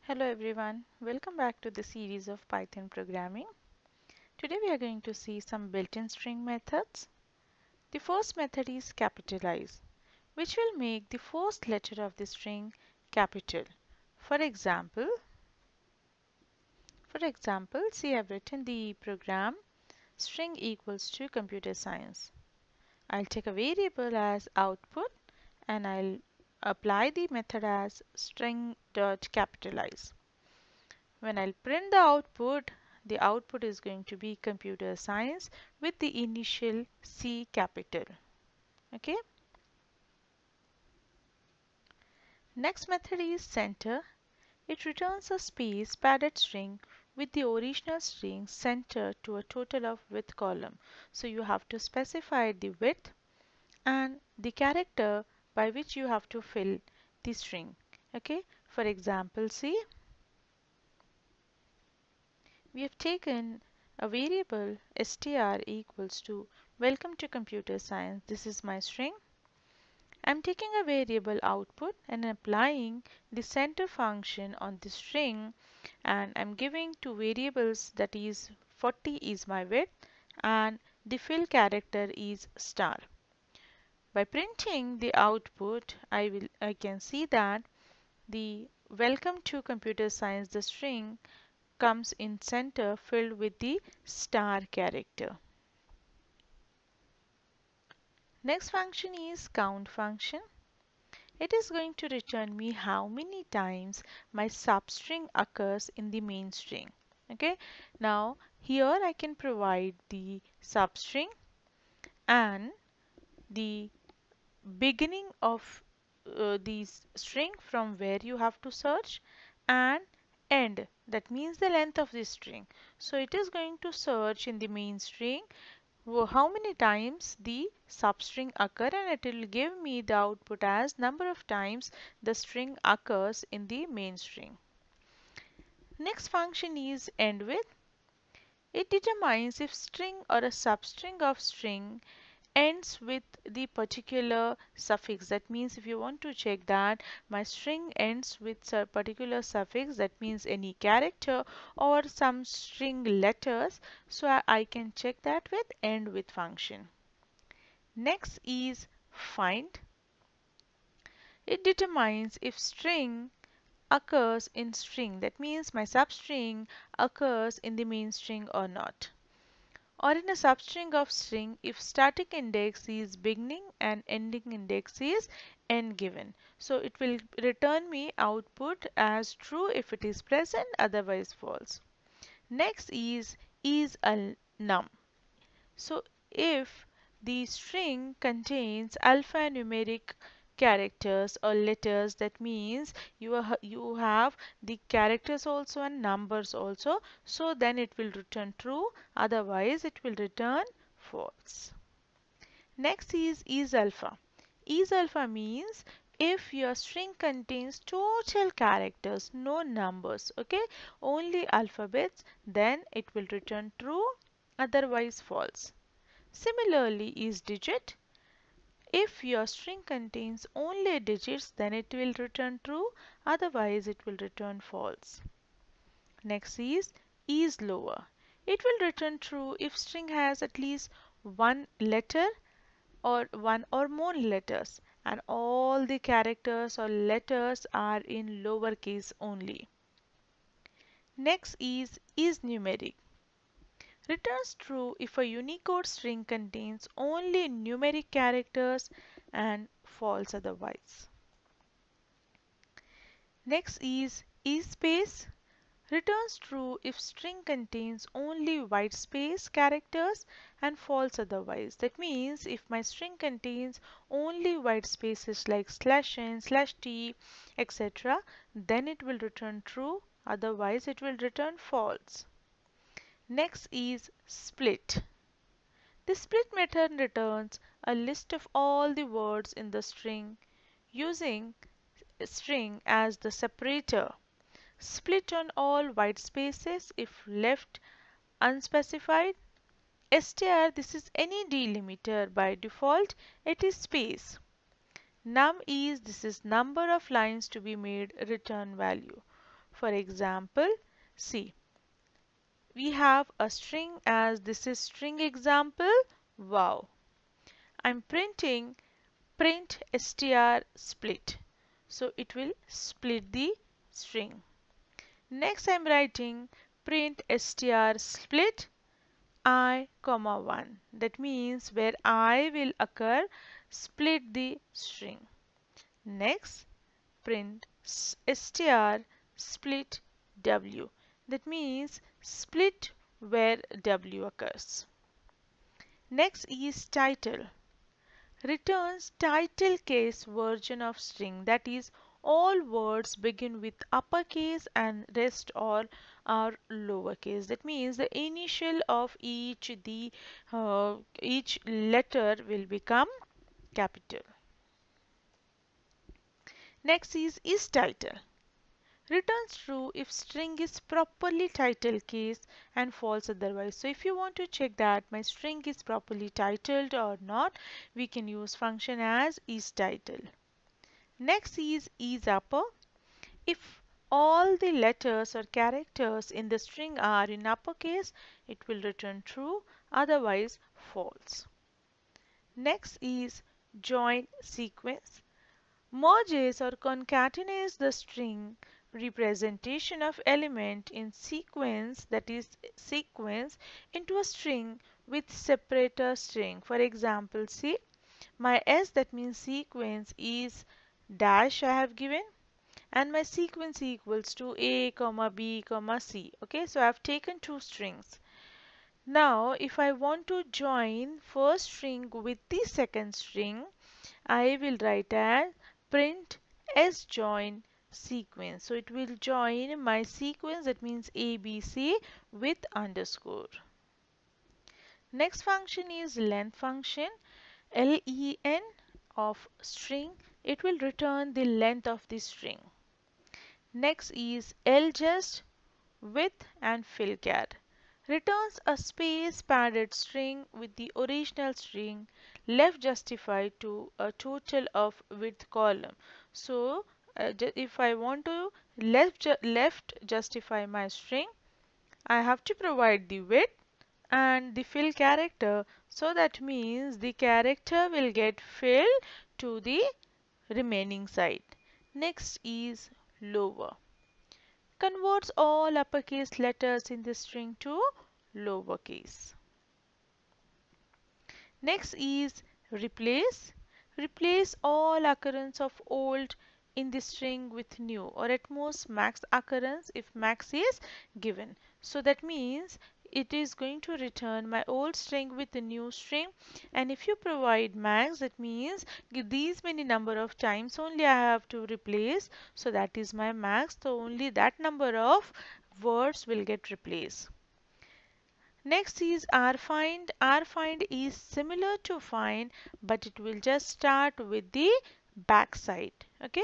Hello everyone, welcome back to the series of Python programming. Today we are going to see some built-in string methods. The first method is capitalize, which will make the first letter of the string capital. For example, see I have written the program string equals to computer science. I'll take a variable as output and I'll apply the method as string.capitalize. When I'll print the output is going to be computer science with the initial C capital. Okay. Next method is center. It returns a space padded string with the original string centered to a total of width column. So you have to specify the width and the character by which you have to fill the string. Okay. For example, see we have taken a variable str equals to welcome to computer science. This is my string. I'm taking a variable output and applying the center function on the string, and I'm giving two variables, that is 40 is my width and the fill character is star. By printing the output, I can see that the welcome to computer science, the string comes in center filled with the star character. Next function is count function. It is going to return me how many times my substring occurs in the main string. Okay. Now here I can provide the substring and the beginning of the string from where you have to search and end, that means the length of the string. So it is going to search in the main string how many times the substring occur, and it will give me the output as number of times the string occurs in the main string. Next function is end with. It determines if string or a substring of string ends with the particular suffix. That means if you want to check that my string ends with a particular suffix, that means any character or some string letters, so I can check that with end with function. Next is find. It determines if string occurs in string, that means my substring occurs in the main string or not, or in a substring of string if static index is beginning and ending index is end given. So it will return me output as true if it is present, otherwise false. Next is a num. So if the string contains alphanumeric characters or letters, that means you have the characters also and numbers also, so then it will return true, otherwise it will return false. Next is alpha. Is alpha means if your string contains total characters, no numbers, okay, only alphabets, then it will return true, otherwise false. Similarly is digit. If your string contains only digits, then it will return true, otherwise it will return false. Next is lower. It will return true if string has at least one letter or one or more letters and all the characters or letters are in lowercase only. Next is numeric. Returns true if a Unicode string contains only numeric characters and false otherwise. Next is space. Returns true if string contains only white space characters and false otherwise. That means if my string contains only white spaces like /n, /t, etc., then it will return true, otherwise it will return false. Next is split. The split method returns a list of all the words in the string using string as the separator. Split on all white spaces if left unspecified. Str, this is any delimiter. By default, it is space. Num is, this is number of lines to be made return value. For example, see, we have a string as this is string example. Wow. I'm printing print str split. So it will split the string. Next I'm writing print str split I comma 1. That means where I will occur, split the string. Next print str split w. That means split where w occurs. Next is title. Returns title case version of string, that is all words begin with uppercase and rest all are lowercase. That means the initial of each letter will become capital. Next is title. Returns true if string is properly title case and false otherwise. So if you want to check that my string is properly titled or not, we can use function as isTitle. Next is upper. If all the letters or characters in the string are in uppercase, it will return true, otherwise false. Next is join sequence. Merges or concatenates the string representation of element in sequence, that is sequence, into a string with separator string. For example, see my S, that means sequence, is dash I have given, and my sequence equals to A comma B comma C. Okay, so I have taken two strings. Now if I want to join first string with the second string, I will write as print sjoin sequence. So it will join my sequence, that means ABC, with underscore. Next function is length function. len of string, it will return the length of the string. Next is ljust width and fillchar. Returns a space padded string with the original string left justified to a total of width column. So if I want to left justify my string, I have to provide the width and the fill character. So that means the character will get filled to the remaining side. Next is lower. Converts all uppercase letters in the string to lowercase. Next is replace. Replace all occurrence of old in the string with new, or at most max occurrence if max is given. So that means it is going to return my old string with the new string, and if you provide max, that means these many number of times only I have to replace, so that is my max, so only that number of words will get replaced. Next is rfind. Rfind is similar to find, but it will just start with the backside. Okay.